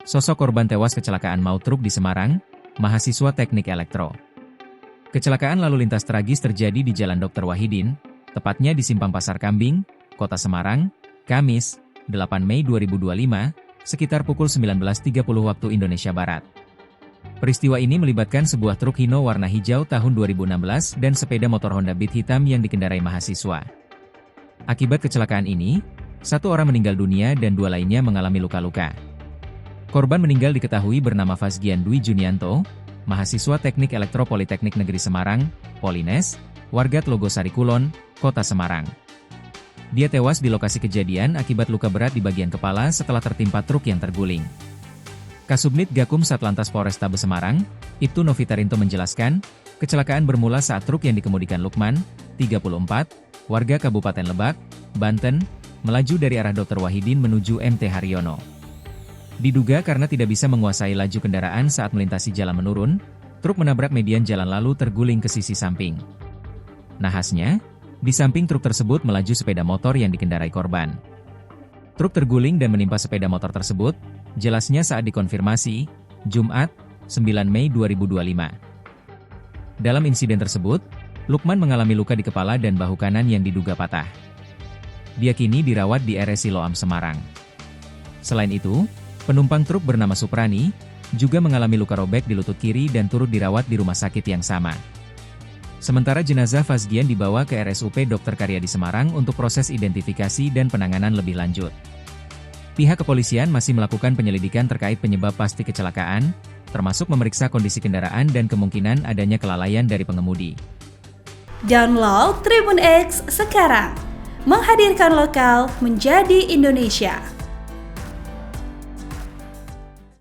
Sosok korban tewas kecelakaan maut truk di Semarang, mahasiswa teknik elektro. Kecelakaan lalu lintas tragis terjadi di Jalan Dr. Wahidin, tepatnya di Simpang Pasar Kambing, Kota Semarang, Kamis, 8 Mei 2025, sekitar pukul 19.30 waktu Indonesia Barat. Peristiwa ini melibatkan sebuah truk Hino warna hijau tahun 2016 dan sepeda motor Honda Beat hitam yang dikendarai mahasiswa. Akibat kecelakaan ini, satu orang meninggal dunia dan dua lainnya mengalami luka-luka. Korban meninggal diketahui bernama Fazgian Dwi Junianto, mahasiswa Teknik Elektro Politeknik Negeri Semarang, Polines, warga Tlogosari Kulon, Kota Semarang. Dia tewas di lokasi kejadian akibat luka berat di bagian kepala setelah tertimpa truk yang terguling. Kasubnit Gakum Satlantas Polrestabes Semarang, Ibtu Novitarinto menjelaskan, kecelakaan bermula saat truk yang dikemudikan Lukman, 34, warga Kabupaten Lebak, Banten, melaju dari arah Dr. Wahidin menuju MT Haryono. Diduga karena tidak bisa menguasai laju kendaraan saat melintasi jalan menurun, truk menabrak median jalan lalu terguling ke sisi samping. Nahasnya, di samping truk tersebut melaju sepeda motor yang dikendarai korban. Truk terguling dan menimpa sepeda motor tersebut, jelasnya saat dikonfirmasi, Jumat, 9 Mei 2025. Dalam insiden tersebut, Lukman mengalami luka di kepala dan bahu kanan yang diduga patah. Dia kini dirawat di RS Siloam Semarang. Selain itu, penumpang truk bernama Suprani, juga mengalami luka robek di lutut kiri dan turut dirawat di rumah sakit yang sama. Sementara jenazah Fazgian dibawa ke RSUP Dr. Karyadi Semarang untuk proses identifikasi dan penanganan lebih lanjut. Pihak kepolisian masih melakukan penyelidikan terkait penyebab pasti kecelakaan, termasuk memeriksa kondisi kendaraan dan kemungkinan adanya kelalaian dari pengemudi. Download Tribun X sekarang, menghadirkan lokal menjadi Indonesia.